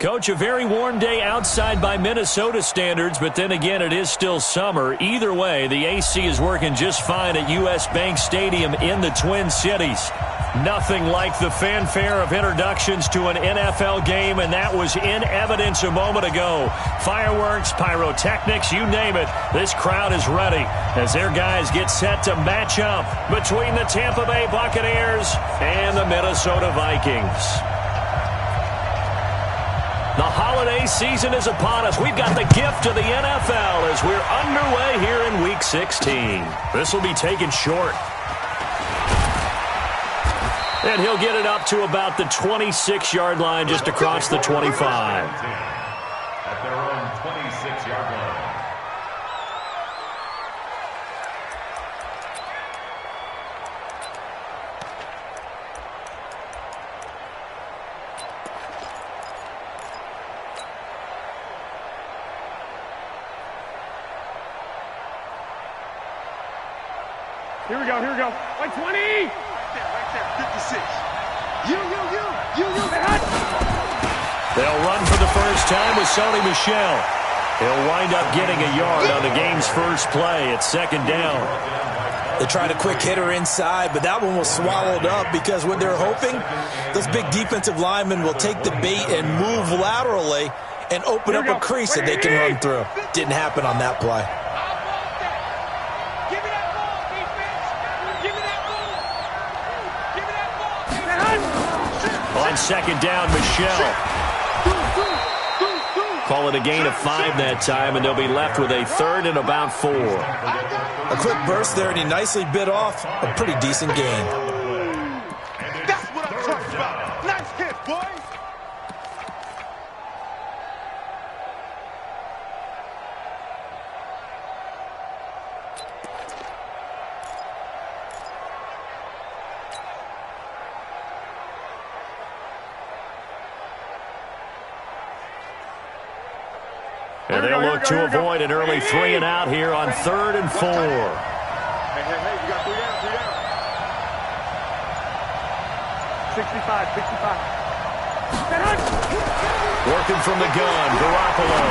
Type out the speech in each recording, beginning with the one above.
Coach, a very warm day outside by Minnesota standards, but then again, it is still summer. Either way, the AC is working just fine at U.S. Bank Stadium in the Twin Cities. Nothing like the fanfare of introductions to an NFL game, and that was in evidence a moment ago. Fireworks, pyrotechnics, you name it. This crowd is ready as their guys get set to match up between the Tampa Bay Buccaneers and the Minnesota Vikings. The holiday season is upon us. We've got the gift of the NFL as we're underway here in Week 16. This will be taken short. And he'll get it up to about the 26-yard line, just across the 25. At their own 26-yard line. Here we go. Like 20! Right there, 56. You. They'll run for the first time with Sony Michel. He'll wind up getting a yard on the game's first play. It's second down. They tried a quick hitter inside, but that one was swallowed up because what they're hoping, those big defensive linemen will take the bait and move laterally and open up a crease that they can run through. Didn't happen on that play. On second down, Michel. Call it a gain of 5 that time, and they'll be left with a third and about 4. A quick burst there, and he nicely bit off a pretty decent gain. That's what I'm talking about. Nice hit, boys. And they'll look to avoid an early 3 and out here on 3rd and 4. Hey, you got 3 down. 65. Working from the gun, Garoppolo.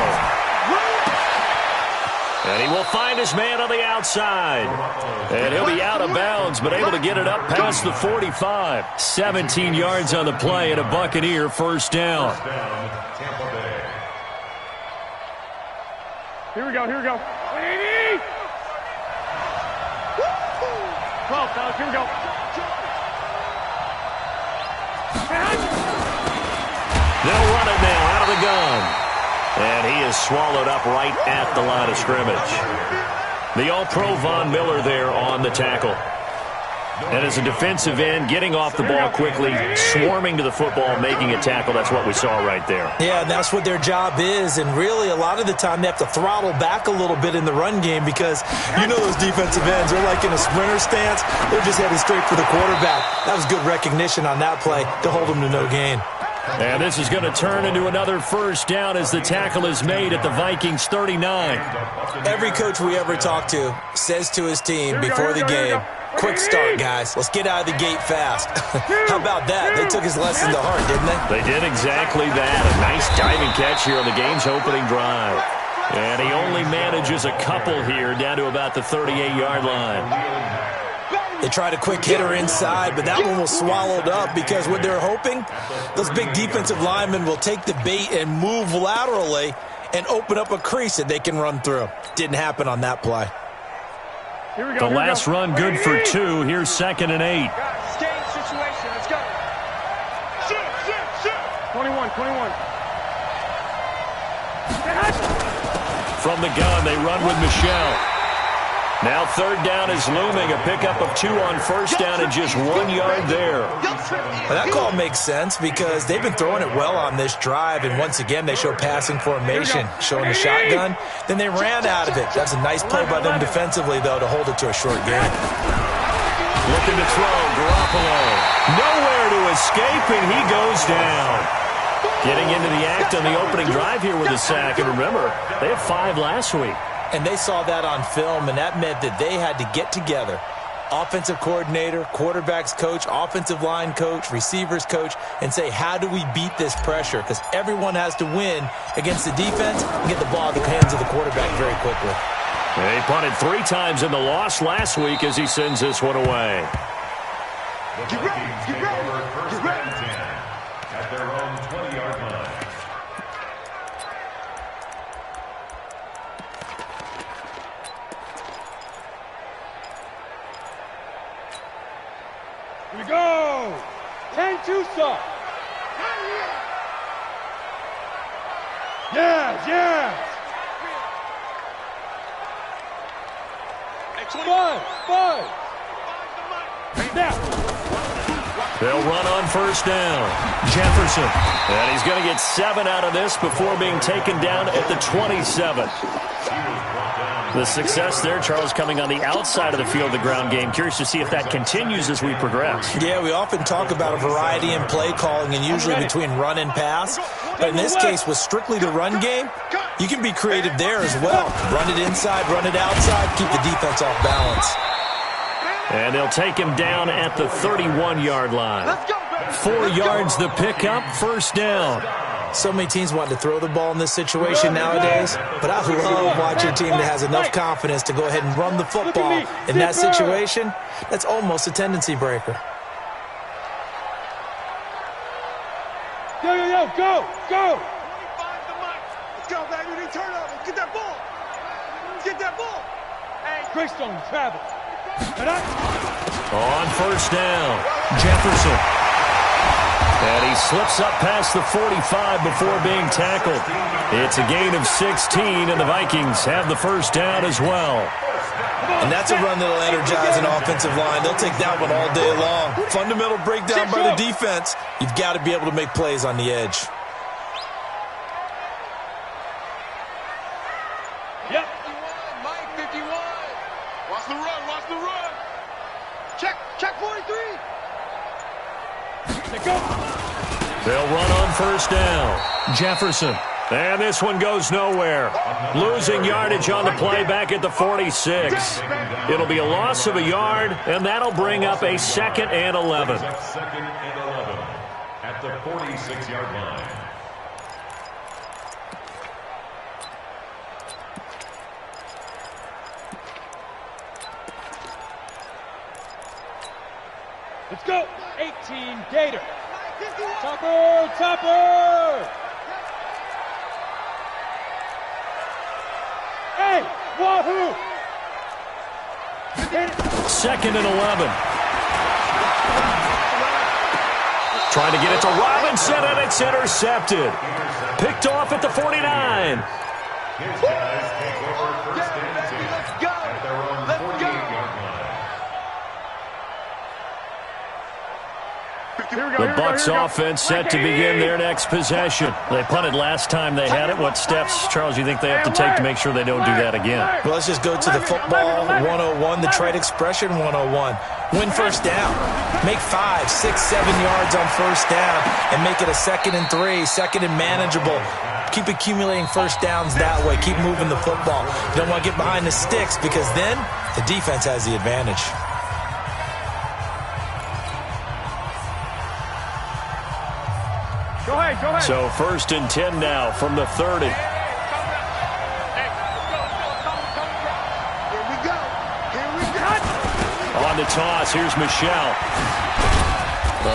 And he will find his man on the outside. And he'll be out of bounds, but able to get it up past the 45. 17 yards on the play and a Buccaneer first down. Here we go. 180! 12, fellas, here we go. They'll run it now out of the gun. And he is swallowed up right at the line of scrimmage. The All-Pro Von Miller there on the tackle. And as a defensive end, getting off the ball quickly, swarming to the football, making a tackle, that's what we saw right there. Yeah, and that's what their job is. And really, a lot of the time, they have to throttle back a little bit in the run game because you know those defensive ends, they're like in a sprinter stance. They're just headed straight for the quarterback. That was good recognition on that play to hold them to no gain. And this is going to turn into another first down as the tackle is made at the Vikings 39. Every coach we ever talk to says to his team before the game, quick start, guys. Let's get out of the gate fast. How about that? They took his lesson to heart, didn't they? They did exactly that. A nice diving catch here on the game's opening drive. And he only manages a couple here down to about the 38-yard line. They tried a quick hitter inside, but that one was swallowed up because what they're hoping, those big defensive linemen will take the bait and move laterally and open up a crease that they can run through. Didn't happen on that play. The last run good for 2. Here's 2nd and 8. Escape situation. Let's go. Shoot. 21. From the gun, they run with Michel. Now 3rd down is looming. A pickup of 2 on first down and just 1 yard there. Well, that call makes sense because they've been throwing it well on this drive, and once again they show passing formation, showing the shotgun. Then they ran out of it. That's a nice play by them defensively, though, to hold it to a short gain. Looking to throw, Garoppolo. Nowhere to escape, and he goes down. Getting into the act on the opening drive here with a sack. And remember, they had 5 last week. And they saw that on film, and that meant that they had to get together, offensive coordinator, quarterbacks coach, offensive line coach, receivers coach, and say, how do we beat this pressure? Because everyone has to win against the defense and get the ball in the hands of the quarterback very quickly. They punted 3 times in the loss last week as he sends this one away. Get ready, get ready, get ready. At their own 20-yard line. Here we go. 10-2 stop. Yes, yes. 5. Now. They'll run on first down. Jefferson. And he's going to get 7 out of this before being taken down at the 27. The success there, Charles, coming on the outside of the field, the ground game. Curious to see if that continues as we progress. Yeah, we often talk about a variety in play calling and usually between run and pass. But in this case, with strictly the run game, you can be creative there as well. Run it inside, run it outside, keep the defense off balance. And they'll take him down at the 31-yard line. 4 yards the pickup, first down. So many teams want to throw the ball in this situation nowadays, but I love watching a team that has enough confidence to go ahead and run the football in that situation. That's almost a tendency breaker. Yo, go. Let's go, baby. They turn over. Get that ball. Get that ball. Hey, Greystone, travel. On first down, Jefferson. And he slips up past the 45 before being tackled. It's a gain of 16, and the Vikings have the first down as well. And that's a run that'll energize an offensive line. They'll take that one all day long. Fundamental breakdown by the defense. You've got to be able to make plays on the edge. Yep. 51, Mike 51. Watch the run. Check 43. Let's go. They'll run on first down. Jefferson. And this one goes nowhere. Losing yardage on the play back at the 46. It'll be a loss of a yard, and that'll bring up a 2nd and 11. 2nd and 11 at the 46-yard line. Let's go. 18, Gator. Topper. Hey, wahoo. 2nd and 11. Trying to get it to Robinson, and it's intercepted. Picked off at the 49. His guys take over first and 10 at their own 48-yard line. The Bucs offense set to begin their next possession. They punted last time they had it. What steps, Charles, you think they have to take to make sure they don't do that again? Well, let's just go to the football 101, the trade expression 101. Win first down. Make 5, 6, 7 yards on first down and make it a 2nd and 3, 2nd and manageable. Keep accumulating first downs that way. Keep moving the football. You don't want to get behind the sticks because then the defense has the advantage. Go ahead. So 1st and 10 now from the 30. Here we go. On the toss, here's Michelle.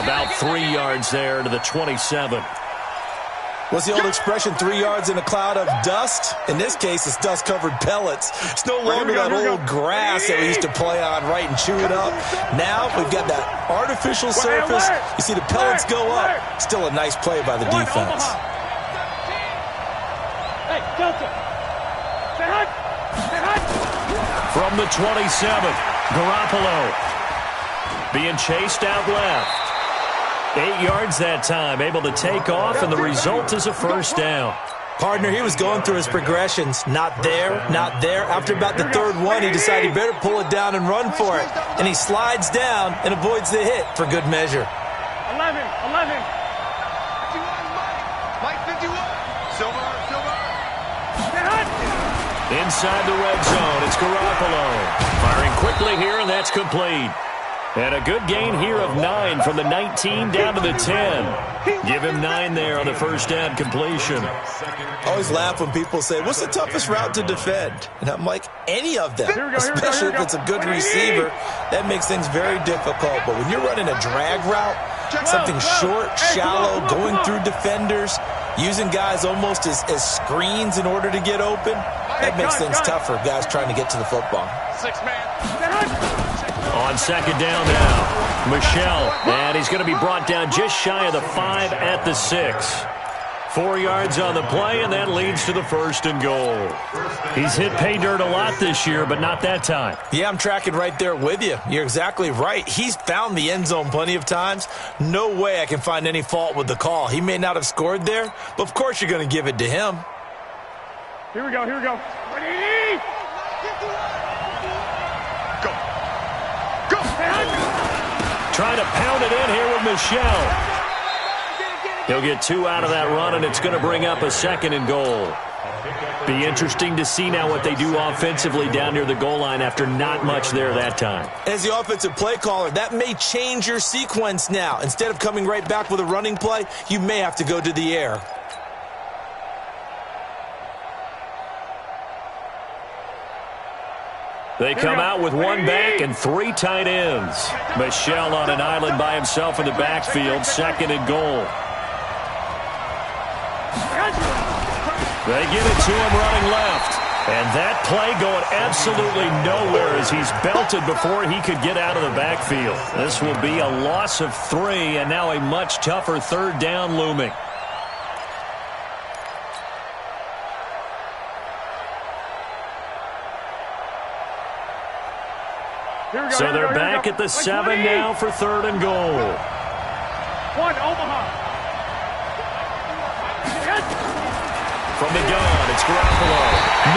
About 3 yards there to the 27. What's the old expression, 3 yards in a cloud of dust? In this case, it's dust-covered pellets. It's no longer that old grass that we used to play on, right, and chew it up. Now we've got that artificial surface. You see the pellets go up. Still a nice play by the defense. Hey, Delta. Say hi. From the 27, Garoppolo being chased out left. 8 yards that time, able to take off, and the result is a first down. Partner, he was going through his progressions. Not there. After about the 3rd one, he decided he better pull it down and run for it. And he slides down and avoids the hit for good measure. 11. 51, Mike 51. Silver. Say hi. Inside the red zone, it's Garoppolo. Firing quickly here, and that's complete. And a good gain here of 9 from the 19 down to the 10. Give him 9 there on the first down completion. I always laugh when people say, what's the toughest route to defend? And I'm like, any of them, especially if it's a good receiver. That makes things very difficult. But when you're running a drag route, something short, shallow, going through defenders, using guys almost as screens in order to get open, that makes things tougher, guys trying to get to the football. 6-man. On second down now, Michel, and he's going to be brought down just shy of the 5 at the 6. 4 yards on the play, and that leads to the 1st and goal. He's hit pay dirt a lot this year, but not that time. Yeah, I'm tracking right there with you. You're exactly right. He's found the end zone plenty of times. No way I can find any fault with the call. He may not have scored there, but of course you're going to give it to him. Here we go, here we go. Ready? Go. Trying to pound it in here with Michel. He'll get 2 out of that run, and it's going to bring up a 2nd and goal. Be interesting to see now what they do offensively down near the goal line after not much there that time. As the offensive play caller, that may change your sequence now. Instead of coming right back with a running play, you may have to go to the air. They come out with 1 back and 3 tight ends. Michel on an island by himself in the backfield, 2nd and goal. They give it to him running left. And that play going absolutely nowhere as he's belted before he could get out of the backfield. This will be a loss of 3 and now a much tougher 3rd down looming. So they're back at the 7 now for 3rd and goal. 1, Omaha. From the gun, it's Garoppolo.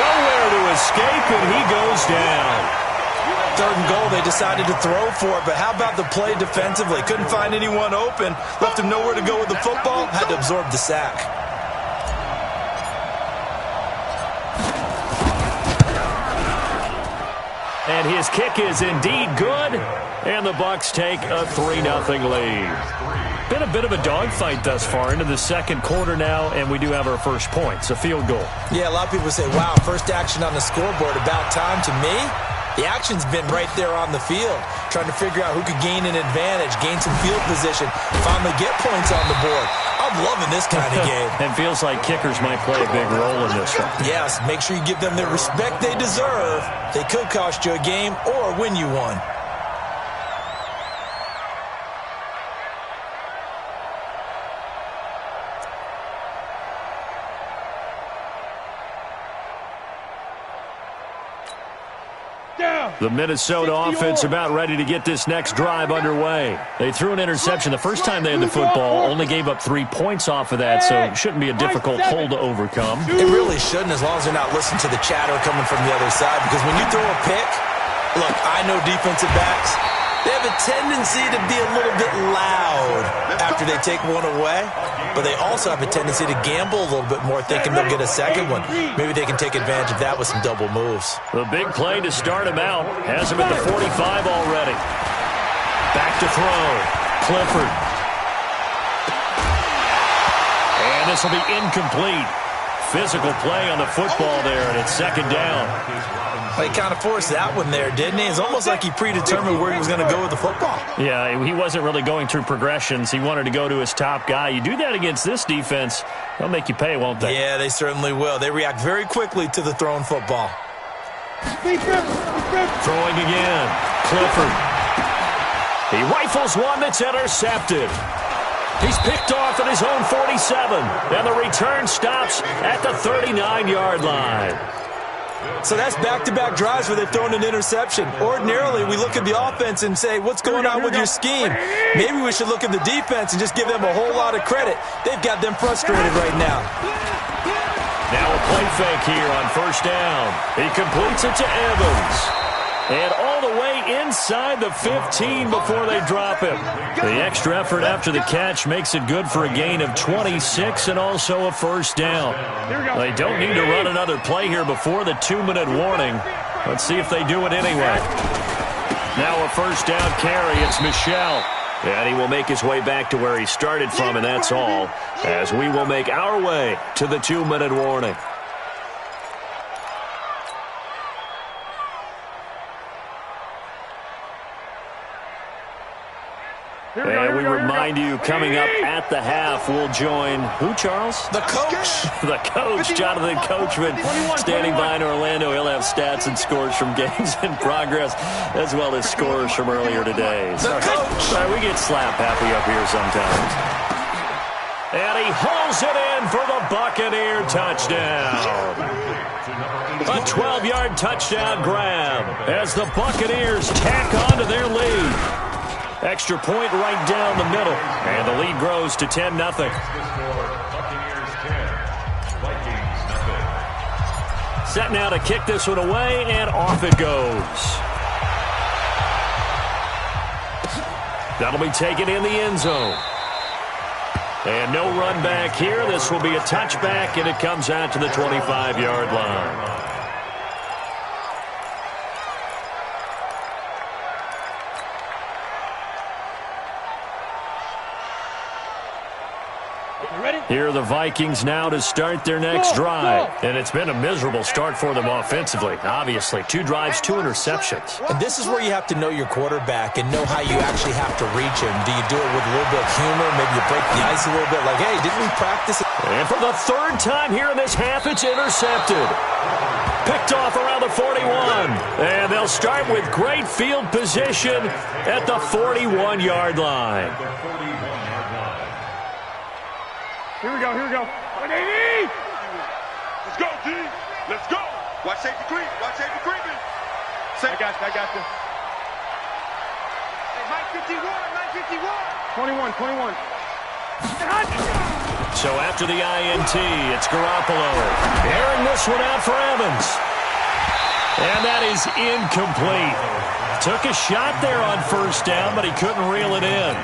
Nowhere to escape, and he goes down. 3rd and goal, they decided to throw for it, but how about the play defensively? Couldn't find anyone open, left him nowhere to go with the football, had to absorb the sack. And his kick is indeed good, and the Bucs take a 3-0 lead. Been a bit of a dogfight thus far into the 2nd quarter now, and we do have our first points, a field goal. Yeah, a lot of people say, wow, first action on the scoreboard, about time. To me, the action's been right there on the field, trying to figure out who could gain an advantage, gain some field position, finally get points on the board. I'm loving this kind of game. And feels like kickers might play a big role in this one. Yes, make sure you give them the respect they deserve. They could cost you a game or win you one. The Minnesota offense about ready to get this next drive underway. They threw an interception the first time they had the football, only gave up 3 points off of that, so it shouldn't be a difficult hole to overcome. It really shouldn't, as long as they're not listening to the chatter coming from the other side, because when you throw a pick, look, I know defensive backs, they have a tendency to be a little bit loud after they take one away, but they also have a tendency to gamble a little bit more, thinking they'll get a second one. Maybe they can take advantage of that with some double moves. The big play to start him out has him at the 45 already. Back to throw. Clifford. And this will be incomplete. Physical play on the football there, and it's 2nd down. He kind of forced that one there, didn't he? It's almost like he predetermined where he was going to go with the football. Yeah, he wasn't really going through progressions. He wanted to go to his top guy. You do that against this defense, they'll make you pay, won't they? Yeah, they certainly will. They react very quickly to the thrown football. Throwing again. Clifford. He rifles one that's intercepted. He's picked off at his own 47, and the return stops at the 39-yard line. So that's back-to-back drives where they've thrown an interception. Ordinarily, we look at the offense and say, what's going on with your scheme? Maybe we should look at the defense and just give them a whole lot of credit. They've got them frustrated right now. Now a play fake here on 1st down. He completes it to Evans. And all the way inside the 15 before they drop him. The extra effort after the catch makes it good for a gain of 26 and also a first down. They don't need to run another play here before the 2-minute warning. Let's see if they do it anyway. Now a first down carry. It's Michel. And he will make his way back to where he started from, and that's all, as we will make our way to the 2-minute warning. And we remind you, coming up at the half, we'll join who, Charles? The coach. The coach, Jonathan Coachman, standing by in Orlando. He'll have stats and scores from games in progress, as well as scores from earlier today. Sorry, we get slap happy up here sometimes. And he hauls it in for the Buccaneer touchdown. A 12-yard touchdown grab as the Buccaneers tack on to their lead. Extra point right down the middle. And the lead grows to 10-0. Set now to kick this one away, and off it goes. That'll be taken in the end zone. And no run back here. This will be a touchback, and it comes out to the 25-yard line. Here are the Vikings now to start their next drive. And it's been a miserable start for them offensively, obviously. 2 drives, 2 interceptions. And this is where you have to know your quarterback and know how you actually have to reach him. Do you do it with a little bit of humor? Maybe you break the ice a little bit like, hey, didn't we practice it? And for the 3rd time here in this half, it's intercepted. Picked off around the 41. And they'll start with great field position at the 41-yard line. Here we go, here we go. Let's go, D. Let's go. Watch safety creep. Watch safety creeping. I got you. Hey, Mike 51, 21. So after the INT, it's Garoppolo. Airing this one out for Evans. And that is incomplete. Took a shot there on first down, but he couldn't reel it in.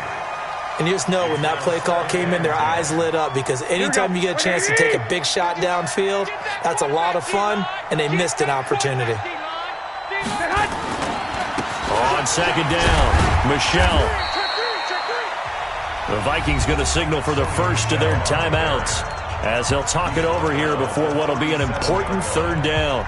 And you just know when that play call came in, their eyes lit up because anytime you get a chance to take a big shot downfield, that's a lot of fun, and they missed an opportunity. On second down, Michel. The Vikings going to signal for the first of their timeouts as they'll talk it over here before what will be an important 3rd down.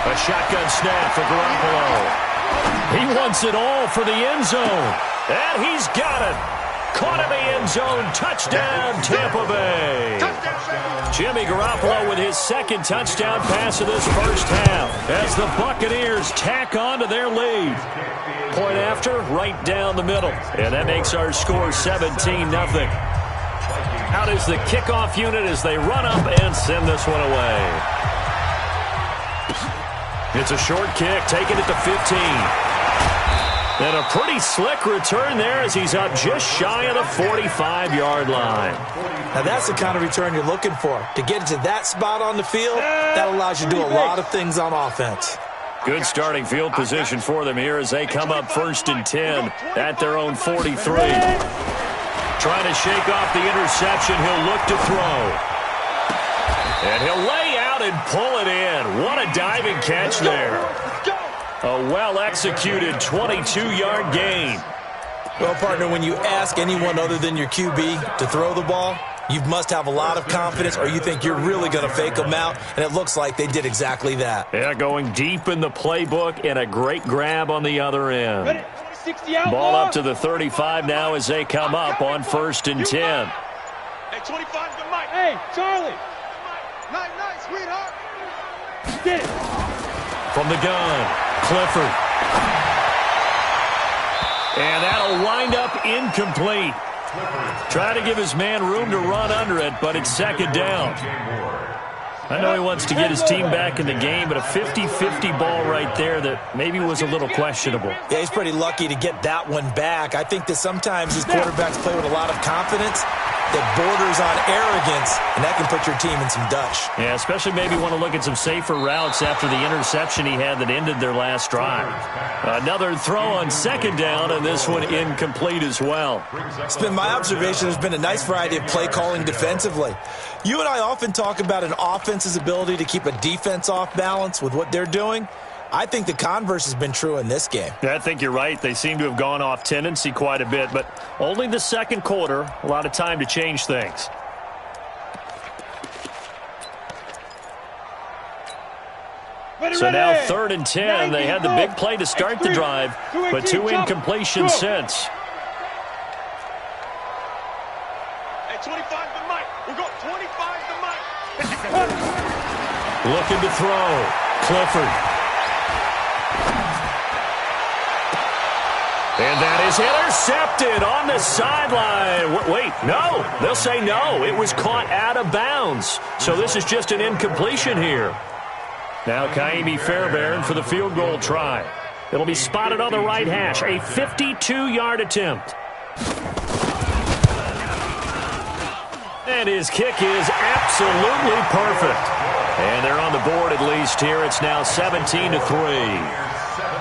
A shotgun snap for Garoppolo. He wants it all for the end zone. And he's got it. Caught in the end zone. Touchdown, Tampa Bay. Jimmy Garoppolo with his 2nd touchdown pass of this first half as the Buccaneers tack on to their lead. Point after, right down the middle. And that makes our score 17-0. Out is the kickoff unit as they run up and send this one away. It's a short kick, taking it to 15. And a pretty slick return there as he's up just shy of the 45-yard line. Now that's the kind of return you're looking for. To get to that spot on the field, that allows you to do a lot of things on offense. Good starting field position for them here as they come up 1st and 10 at their own 43. Trying to shake off the interception, he'll look to throw. And he'll lay out and pull it in. What a diving catch there. A well-executed 22-yard gain. Well, partner, when you ask anyone other than your QB to throw the ball, you must have a lot of confidence or you think you're really going to fake them out, and it looks like they did exactly that. Yeah, going deep in the playbook and a great grab on the other end. Ball up to the 35 now as they come up on 1st and 10. Hey, 25 to Mike. Hey, Charlie. Nice, sweetheart. Get it. From the gun, Clifford. And that'll wind up incomplete. Try to give his man room to run under it, but it's second down. I know he wants to get his team back in the game, but a 50-50 ball right there that maybe was a little questionable. Yeah, he's pretty lucky to get that one back. I think that sometimes these quarterbacks play with a lot of confidence that borders on arrogance, and that can put your team in some Dutch. Yeah, especially maybe want to look at some safer routes after the interception he had that ended their last drive. Another throw on second down, and this one incomplete as well. It's been my observation there's been a nice variety of play calling defensively. You and I often talk about an offense's ability to keep a defense off balance with what they're doing. I think the converse has been true in this game. Yeah, I think you're right. They seem to have gone off tendency quite a bit, but only the second quarter, a lot of time to change things. So now 3rd and 10. They had the big play to start the drive, but 2 incompletions since. Hey, 25 to Mike. We got 25 to Mike. Looking to throw. Clifford. And that is intercepted on the sideline. Wait, no. They'll say no. It was caught out of bounds. So this is just an incompletion here. Now Kaimi Fairbairn for the field goal try. It'll be spotted on the right hash. A 52-yard attempt. And his kick is absolutely perfect. And they're on the board at least here. It's now 17-3.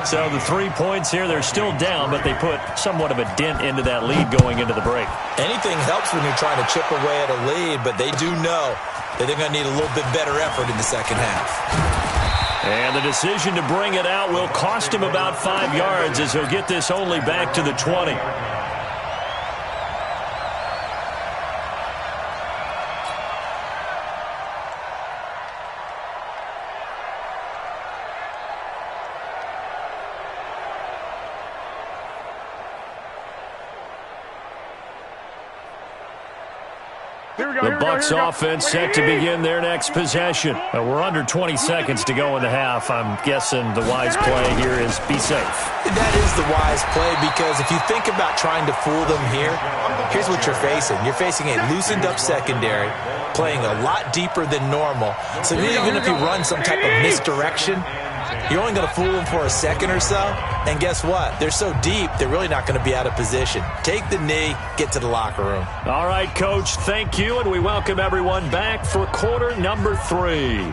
So the 3 points here, they're still down, but they put somewhat of a dent into that lead going into the break. Anything helps when you're trying to chip away at a lead, but they do know that they're going to need a little bit better effort in the second half. And the decision to bring it out will cost him about 5 yards as he'll get this only back to the 20. The Bucs offense set to begin their next possession. We're under 20 seconds to go in the half. I'm guessing the wise play here is be safe. That is the wise play because if you think about trying to fool them here, here's what you're facing. You're facing a loosened up secondary, playing a lot deeper than normal. So even if you run some type of misdirection, you're only going to fool them for a second or so. And guess what? They're so deep, they're really not going to be out of position. Take the knee, get to the locker room. All right, Coach, thank you, and we welcome everyone back for quarter number 3.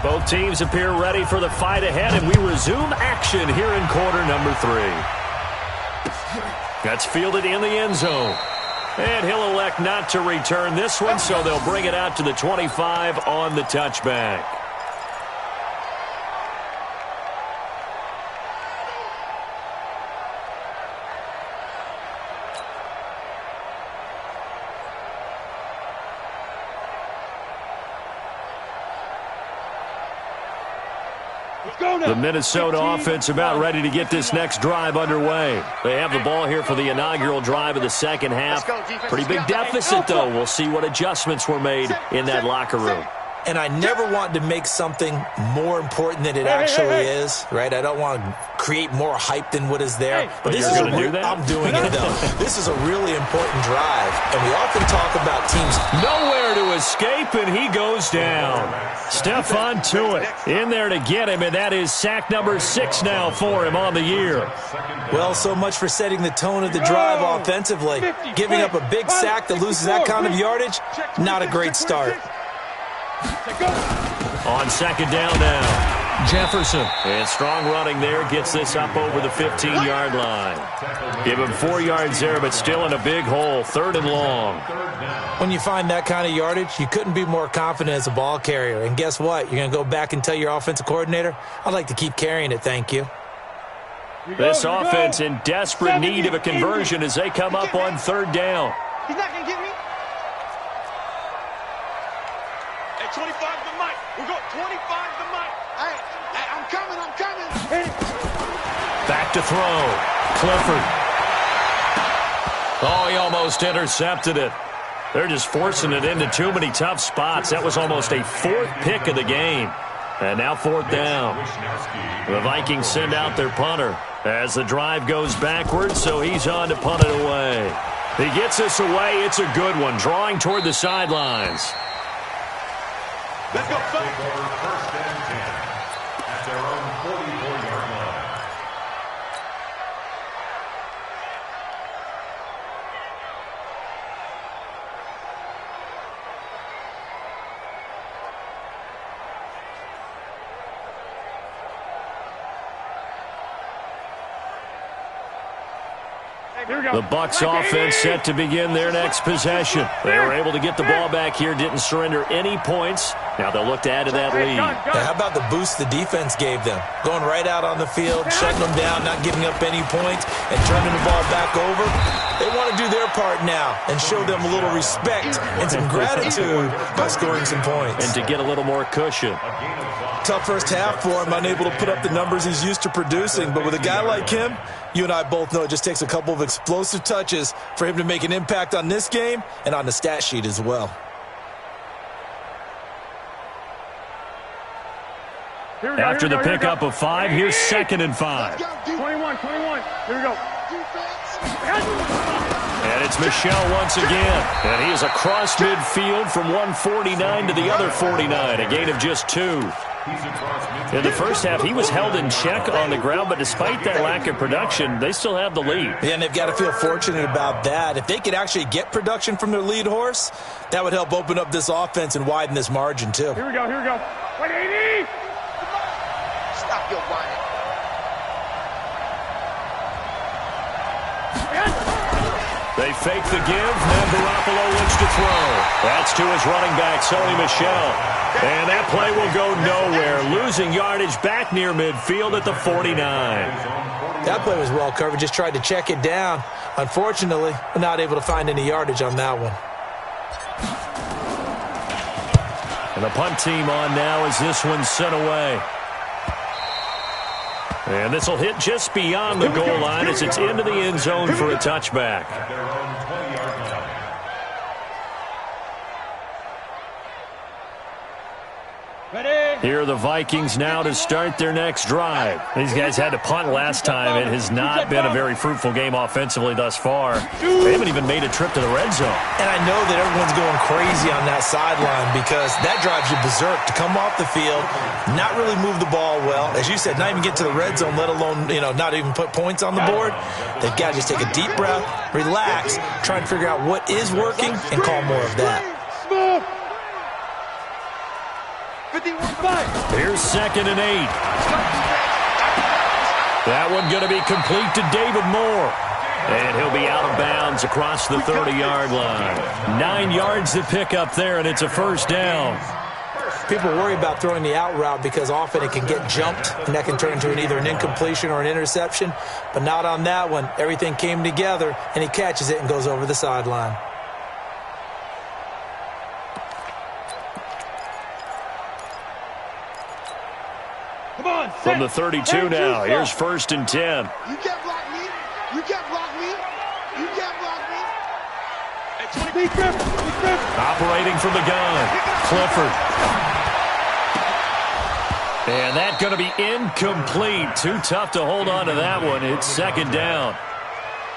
Both teams appear ready for the fight ahead, and we resume action here in quarter number 3. That's fielded in the end zone. And he'll elect not to return this one, so they'll bring it out to the 25 on the touchback. The Minnesota offense about ready to get this next drive underway. They have the ball here for the inaugural drive of the second half. Pretty big deficit, though. We'll see what adjustments were made in that locker room. And I never want to make something more important than it actually is, right? I don't want to create more hype than what is there. But this is going to do that? I'm doing it, though. This is a really important drive, and we often talk about teams. Nowhere to escape, and he goes down. Stephon Tuitt in there to get him, and that is sack number 6 now for him on the year. Well, so much for setting the tone of the drive offensively. Giving up a big sack that loses that kind of yardage, not a great start. On second down now, Jefferson. And strong running there, gets this up over the 15-yard line. Give him 4 yards there, but still in a big hole, 3rd and long. When you find that kind of yardage, you couldn't be more confident as a ball carrier. And guess what? You're going to go back and tell your offensive coordinator, I'd like to keep carrying it, thank you. This offense in desperate need of a conversion as they come up on 3rd down. He's not going to get me. Hey, 25 the mic. We got 25 the mic. Hey, I'm coming. Back to throw. Clifford. Oh, he almost intercepted it. They're just forcing it into too many tough spots. That was almost a fourth pick of the game. And now fourth down. The Vikings send out their punter as the drive goes backwards, so he's on to punt it away. He gets this away. It's a good one, drawing toward the sidelines. Let's go, Take over first and 10 at their own 44-yard line. The Bucs offense set to begin their next possession. They were able to get the ball back here, didn't surrender any points. Now they'll look to add to that lead. Yeah, how about the boost the defense gave them? Going right out on the field, shutting them down, not giving up any points, and turning the ball back over. They want to do their part now and show them a little respect and some gratitude by scoring some points. And to get a little more cushion. Tough first half for him, unable to put up the numbers he's used to producing. But with a guy like him, you and I both know it just takes a couple of explosive touches for him to make an impact on this game and on the stat sheet as well. After the pickup of 5, here's 2nd and 5. 21. Here we go. And it's Michel once again. And he is across midfield from 149 to the other 49, a gain of just 2. In the first half, he was held in check on the ground, but despite that lack of production, they still have the lead. Yeah, and they've got to feel fortunate about that. If they could actually get production from their lead horse, that would help open up this offense and widen this margin, too. Here we go. 180. Stop your whining. They fake the give. Now Garoppolo looks to throw. That's to his running back, Sony Michel. And that play will go nowhere. Losing yardage back near midfield at the 49. That play was well covered. Just tried to check it down. Unfortunately, not able to find any yardage on that one. And the punt team on now as this one's sent away. And this will hit just beyond the goal line as it's into the end zone for a touchback. Here are the Vikings now to start their next drive. These guys had to punt last time. It has not been a very fruitful game offensively thus far. They haven't even made a trip to the red zone. And I know that everyone's going crazy on that sideline because that drives you berserk to come off the field, not really move the ball well. As you said, not even get to the red zone, let alone, not even put points on the board. They've got to just take a deep breath, relax, try and figure out what is working and call more of that. Here's 2nd and 8. That one going to be complete to David Moore. And he'll be out of bounds across the 30-yard line. 9 yards to pick up there, and it's a first down. People worry about throwing the out route because often it can get jumped, and that can turn into either an incompletion or an interception. But not on that one. Everything came together, and he catches it and goes over the sideline. From the 32 now, here's 1st and 10. You can't block me. You can't block me. You can't block me. Operating from the gun, Clifford. And that's going to be incomplete. Too tough to hold on to that one. It's 2nd down.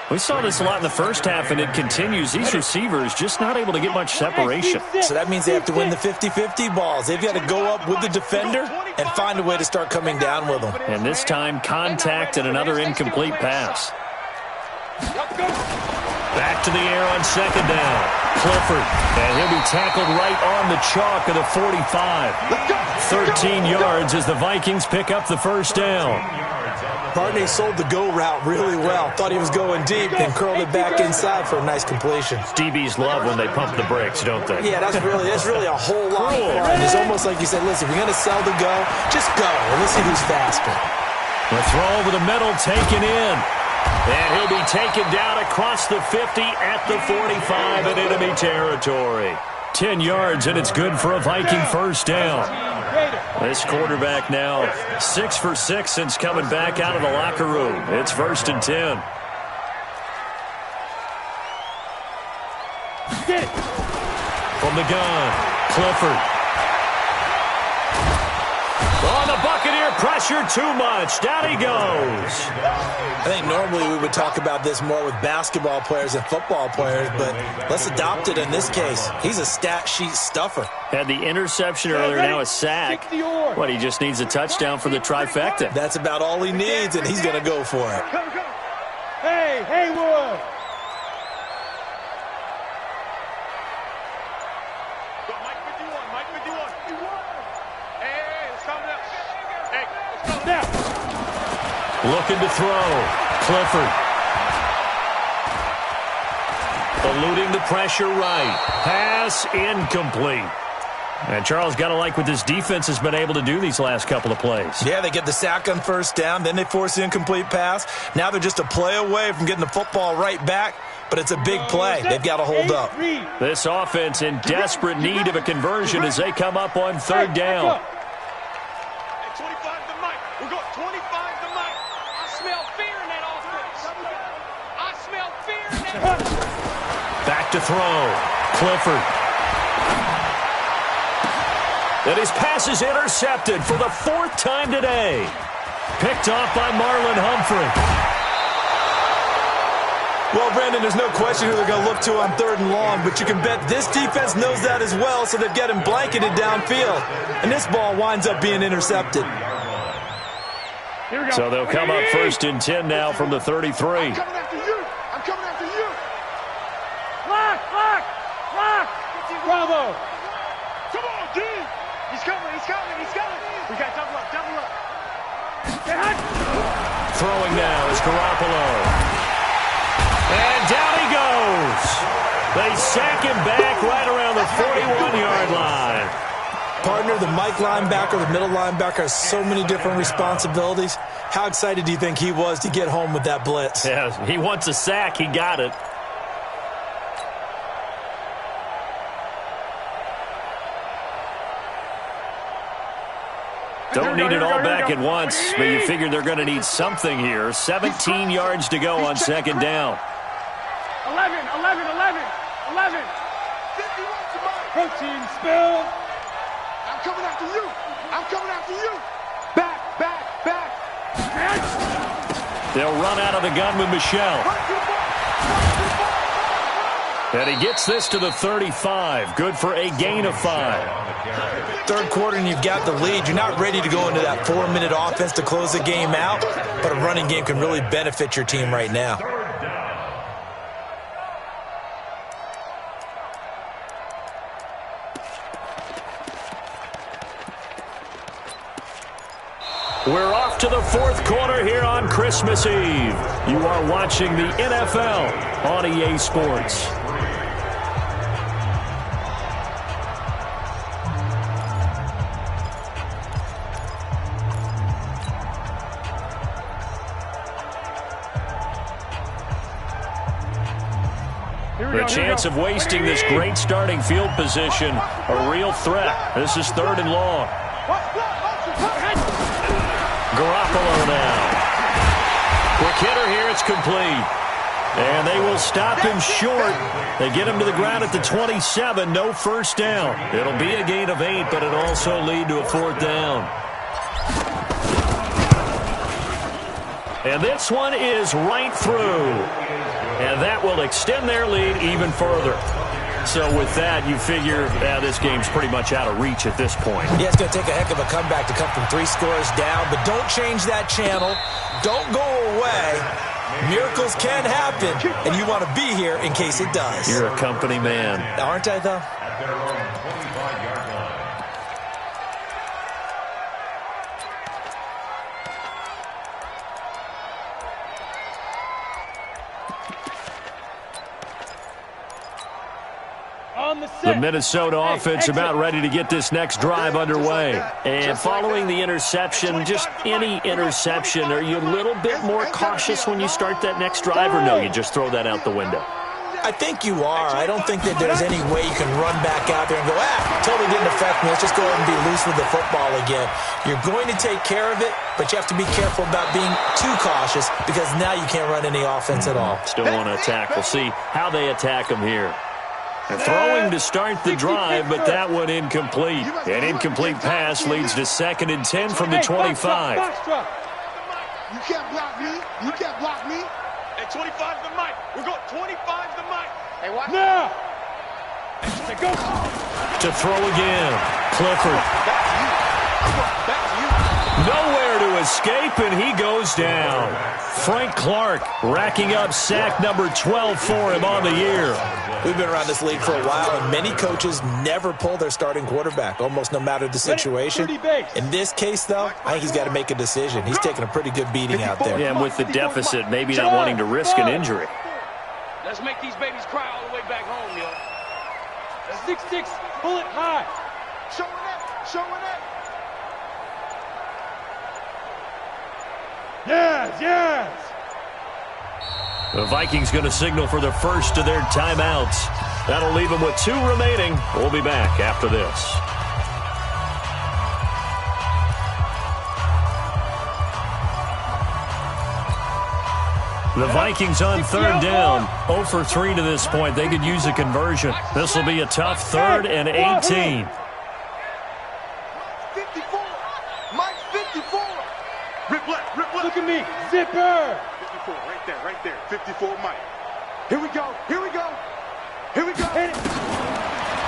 We saw this a lot in the first half, and it continues. These receivers just not able to get much separation. So that means they have to win the 50-50 balls. They've got to go up with the defender and find a way to start coming down with them. And this time, contact and another incomplete pass. Back to the air on 2nd down. Clifford, and he'll be tackled right on the chalk of the 45. 13 yards as the Vikings pick up the first down. Barney sold the go route really well. Thought he was going deep, then curled it back inside for a nice completion. DBs love when they pump the brakes, don't they? Yeah, that's really a whole lot of fun. It's almost like you said, listen, if you're going to sell the go, just go, and let's see who's faster. The throw over the middle taken in. And he'll be taken down across the 50 at the 45 in enemy territory. 10 yards, and it's good for a Viking first down. This quarterback now 6 for 6 since coming back out of the locker room. It's 1st and 10. From the gun, Clifford. On the Buccaneer pressure, too much. Down he goes. I think normally we would talk about this more with basketball players and football players, but let's adopt it in this case. He's a stat sheet stuffer. Had the interception earlier, now a sack. What, he just needs a touchdown for the trifecta. That's about all he needs, and he's going to go for it. Hey, Haywood. Looking to throw. Clifford. Eluding the pressure right. Pass incomplete. And Charles, got to like what this defense has been able to do these last couple of plays. Yeah, they get the sack on first down, then they force the incomplete pass. Now they're just a play away from getting the football right back, but it's a big play. They've got to hold up. This offense in desperate need of a conversion as they come up on 3rd down. Back to throw. Clifford. And his pass is intercepted for the 4th time today. Picked off by Marlon Humphrey. Well, Brandon, there's no question who they're going to look to on 3rd and long, but you can bet this defense knows that as well, so they've got him blanketed downfield. And this ball winds up being intercepted. So they'll come up 1st and 10 now from the 33. I'm coming after you. I'm coming after you. Lock. Bravo. Come on, D. He's coming. We got double up. Throwing now is Garoppolo. And down he goes. They sack him back right around the 41-yard line. Partner, the Mike linebacker, the middle linebacker has so many different responsibilities. How excited do you think he was to get home with that blitz? Yeah, he wants a sack. He got it. Don't need it all back at once, but you figure they're going to need something here. 17 yards to go on 2nd down. 11. Protein spill. I'm coming after you. Back. They'll run out of the gun with Michelle. And he gets this to the 35. Good for a gain of 5. 3rd quarter and you've got the lead. You're not ready to go into that 4-minute offense to close the game out, but a running game can really benefit your team right now. We're off to the 4th quarter here on Christmas Eve. You are watching the NFL on EA Sports. The chance of wasting this great starting field position, a real threat. This is 3rd and long. Garoppolo now. Quick hitter here, it's complete. And they will stop him short. They get him to the ground at the 27, no first down. It'll be a gain of 8, but it'll also lead to a 4th down. And this one is right through. And that will extend their lead even further. So with that, you figure this game's pretty much out of reach at this point. Yeah, it's going to take a heck of a comeback to come from 3 scores down, but don't change that channel. Don't go away. Miracles can happen, and you want to be here in case it does. You're a company man. Aren't I, though? At their own 25-yard line. The Minnesota offense about ready to get this next drive underway. And following the interception, just any interception, are you a little bit more cautious when you start that next drive, or no, you just throw that out the window? I think you are. I don't think that there's any way you can run back out there and go, totally didn't affect me. Let's just go ahead and be loose with the football again. You're going to take care of it, but you have to be careful about being too cautious because now you can't run any offense at all. Still want to attack. We'll see how they attack him here. And throwing to start the drive, but that one incomplete. An incomplete pass leads to 2nd and 10 from the 25. You can't block me. You can't block me. At 25 the mic. We're going 25 the mic. Hey, watch. Now. Go. To throw again. Clifford. Back to you. Nowhere to escape, and he goes down. Frank Clark racking up sack number 12 for him on the year. We've been around this league for a while, and many coaches never pull their starting quarterback, almost no matter the situation. In this case, though, I think he's got to make a decision. He's taking a pretty good beating out there. Yeah, and with the deficit, maybe not wanting to risk an injury. Let's make these babies cry all the way back home, yo. 6-6, pull it high. Showing up. Showing up. Yes. The Vikings going to signal for the first of their timeouts. That'll leave them with 2 remaining. We'll be back after this. The Vikings on 3rd down. 0 for 3 to this point. They could use a conversion. This will be a tough 3rd and 18. 54. Mike 54. Rip left. Look at me. Zipper. 54, right there. 54 Mike. Here we go. Hit it.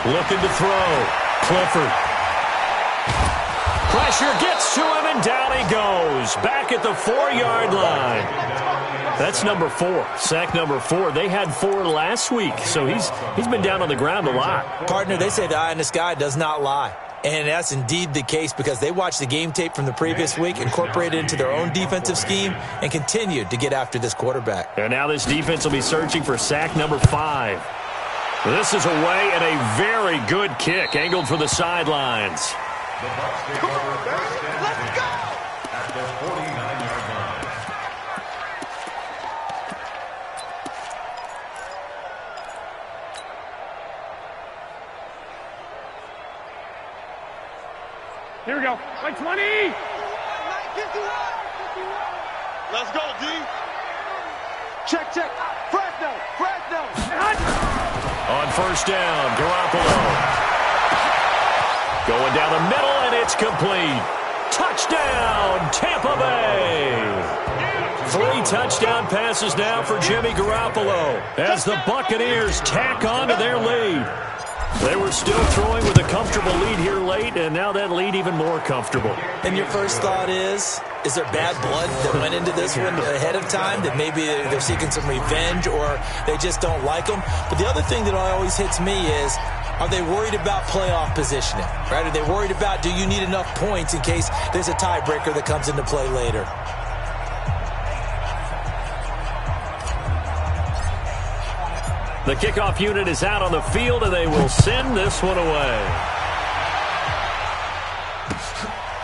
Looking to throw. Clifford. Pressure gets to him, and down he goes. Back at the 4-yard line. That's number 4. Sack number 4. They had 4 last week, so he's been down on the ground a lot. Partner, they say the eye in the sky does not lie. And that's indeed the case because they watched the game tape from the previous week, incorporated it into their own defensive scheme, and continued to get after this quarterback. And now this defense will be searching for sack number 5. This is away and a very good kick, angled for the sidelines. The Bucs take over first and 10 at the 49-yard line. Here we go. Like 20. Let's go, D. Check. Fresno. On 1st down, Garoppolo. Going down the middle, and it's complete. Touchdown, Tampa Bay. 3 touchdown passes now for Jimmy Garoppolo as the Buccaneers tack on to their lead. They were still throwing with a comfortable lead here late, and now that lead even more comfortable. And your first thought is there bad blood that went into this one ahead of time, that maybe they're seeking some revenge or they just don't like them? But the other thing that always hits me is, are they worried about playoff positioning? Right? Are they worried about, do you need enough points in case there's a tiebreaker that comes into play later? The kickoff unit is out on the field, and they will send this one away.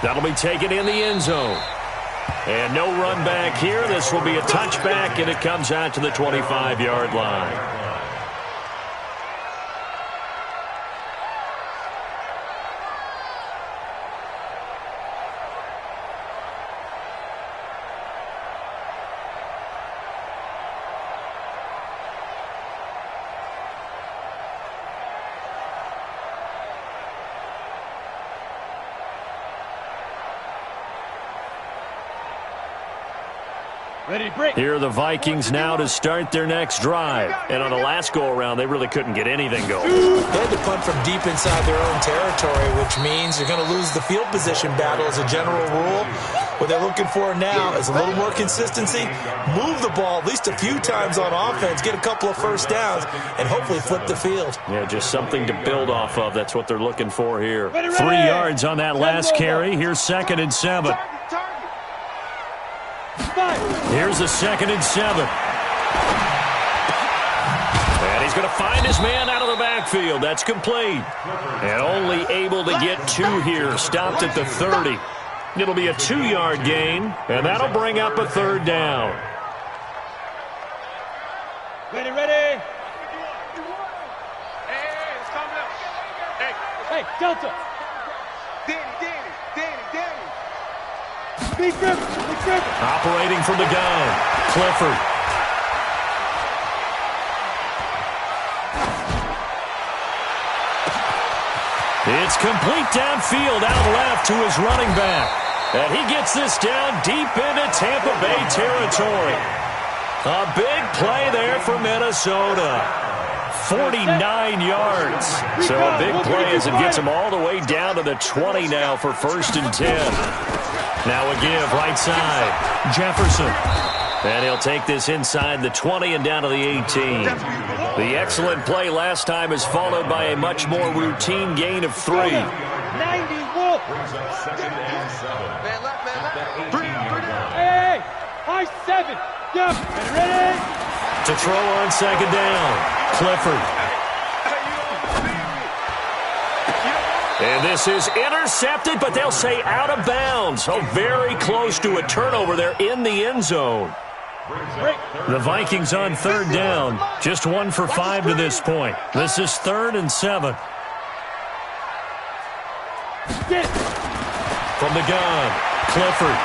That'll be taken in the end zone. And no run back here. This will be a touchback, and it comes out to the 25-yard line. Ready, break. Here are the Vikings now to start their next drive. And on the last go-around, they really couldn't get anything going. They had to punt from deep inside their own territory, which means you're going to lose the field position battle as a general rule. What they're looking for now is a little more consistency, move the ball at least a few times on offense, get a couple of first downs, and hopefully flip the field. Yeah, just something to build off of. That's what they're looking for here. 3 yards on that last carry. Here's 2nd and 7. Here's a 2nd and 7. And he's going to find his man out of the backfield. That's complete. And only able to get 2 here. Stopped at the 30. It'll be a 2-yard gain, and that'll bring up a 3rd down. Ready. Hey, Delta. Danny. Big Griffin. Operating from the gun, Clifford. It's complete downfield out left to his running back. And he gets this down deep into Tampa Bay territory. A big play there for Minnesota. 49 yards. So a big play as it gets him all the way down to the 20 now for 1st and 10. Now a give right side. Jefferson. And he'll take this inside the 20 and down to the 18. The excellent play last time is followed by a much more routine gain of 3. 90, Wolf. Brings up 2nd and 7. Man left. Hey, high 7. Yeah, ready? To throw on 2nd down. Clifford. And this is intercepted, but they'll say out of bounds. So very close to a turnover there in the end zone. The Vikings on 3rd down. Just 1 for 5 to this point. This is 3rd and 7. From the gun, Clifford.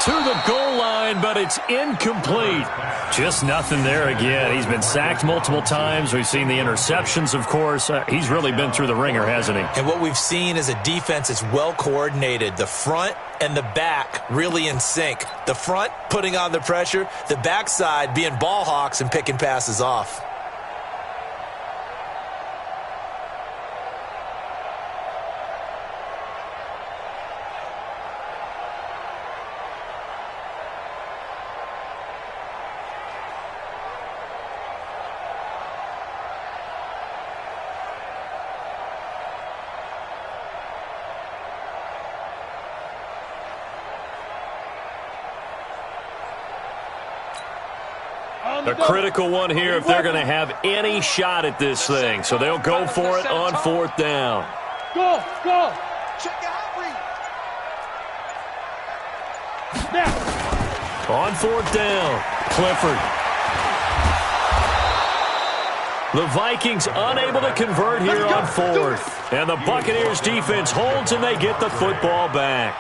To the goal line, but it's incomplete. Just nothing there again. He's been sacked multiple times. We've seen the interceptions, of course. He's really been through the ringer, hasn't he? And what we've seen is a defense that's well coordinated. The front and the back really in sync. The front putting on the pressure, the backside being ball hawks and picking passes off. A critical one here if they're going to have any shot at this thing. So they'll go for it on 4th down. Go. Check your hot read. Now. On 4th down, Clifford. The Vikings unable to convert here on 4th. And the Buccaneers defense holds and they get the football back.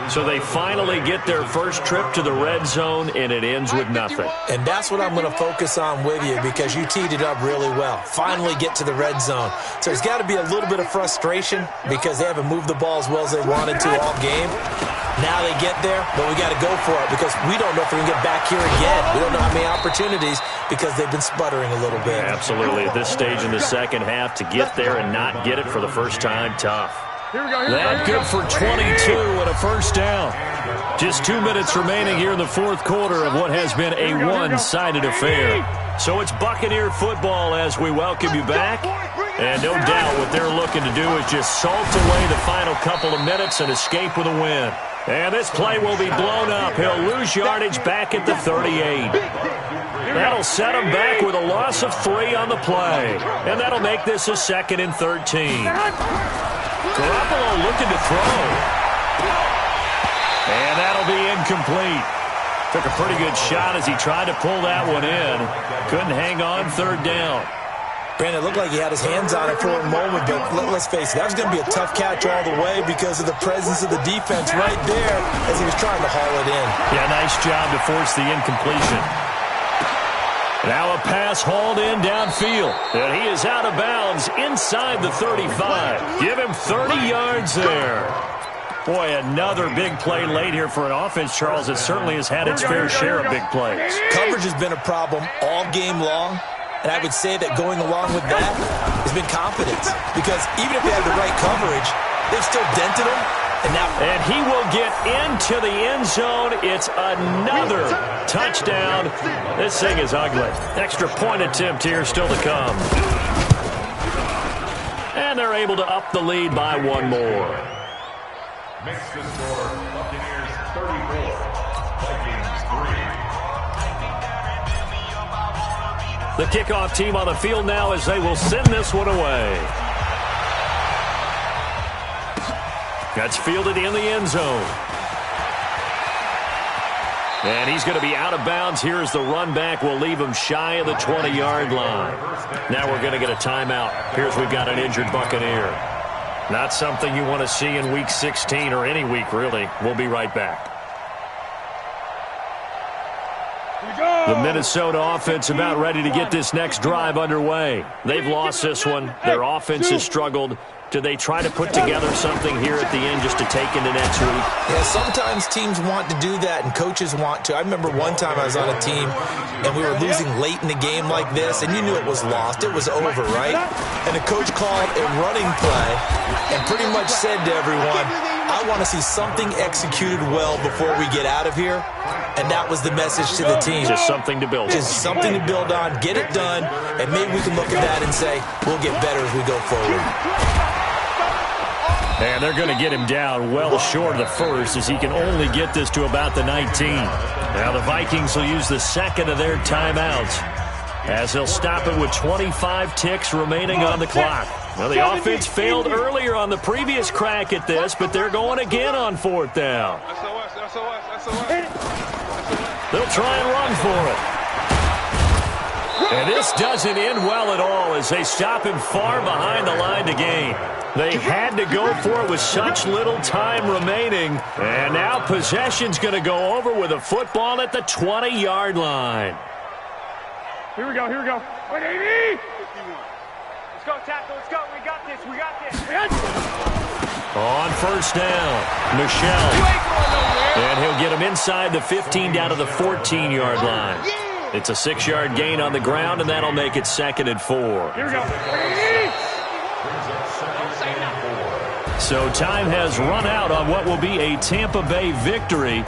So they finally get their first trip to the red zone, and it ends with nothing. And that's what I'm going to focus on with you because you teed it up really well. Finally get to the red zone. So there's got to be a little bit of frustration because they haven't moved the ball as well as they wanted to all game. Now they get there, but we got to go for it because we don't know if we can get back here again. We don't know how many opportunities because they've been sputtering a little bit. Absolutely. At this stage in the second half, to get there and not get it for the first time, tough. That good for 22 and a first down. Just 2 minutes remaining here in the 4th quarter of what has been a one-sided affair. So it's Buccaneer football as we welcome you back. And no doubt what they're looking to do is just salt away the final couple of minutes and escape with a win. And this play will be blown up. He'll lose yardage back at the 38. That'll set him back with a loss of 3 on the play. And that'll make this a 2nd and 13. Garoppolo looking to throw. And that'll be incomplete. Took a pretty good shot as he tried to pull that one in. Couldn't hang on 3rd down. Brandon, it looked like he had his hands on it for a moment, but let's face it, that was going to be a tough catch all the way because of the presence of the defense right there as he was trying to haul it in. Yeah, nice job to force the incompletion. Now a pass hauled in downfield. And he is out of bounds inside the 35. Give him 30 yards there. Boy, another big play late here for an offense, Charles, that certainly has had its fair share of big plays. Coverage has been a problem all game long. And I would say that going along with that has been confidence. Because even if they had the right coverage, they've still dented him. And he will get into the end zone. It's another touchdown. This thing is ugly. Extra point attempt here still to come. And they're able to up the lead by 1 more. Makes the score Buccaneers 34, Vikings 3. The kickoff team on the field now as they will send this one away. That's fielded in the end zone. And he's going to be out of bounds. Here's the run back. We'll leave him shy of the 20-yard line. Now we're going to get a timeout. Here's we've got an injured Buccaneer. Not something you want to see in Week 16 or any week, really. We'll be right back. The Minnesota offense about ready to get this next drive underway. They've lost this one. Their offense has struggled. Do they try to put together something here at the end just to take into next week? Yeah, sometimes teams want to do that and coaches want to. I remember one time I was on a team and we were losing late in the game like this, and you knew it was lost. It was over, right? And the coach called a running play and pretty much said to everyone, I want to see something executed well before we get out of here. And that was the message to the team. Just something to build on. Just something to build on, get it done, and maybe we can look at that and say, we'll get better as we go forward. And they're going to get him down well short of the first, as he can only get this to about the 19. Now the Vikings will use the second of their timeouts, as they'll stop it with 25 ticks remaining on the clock. Now the offense failed earlier on the previous crack at this, but they're going again on fourth down. They'll try and run for it. And this doesn't end well at all, as they stop him far behind the line to gain. They had to go for it with such little time remaining. And now possession's going to go over with a football at the 20-yard line. Here we go, here we go. Wait, 80! Let's go, tackle, let's go. We got this, we got this. On first down, Michelle. And he'll get him inside the 15 down to the 14-yard line. It's a 6-yard gain on the ground, and that'll make it 2nd and 4. Here we go. So time has run out on what will be a Tampa Bay victory.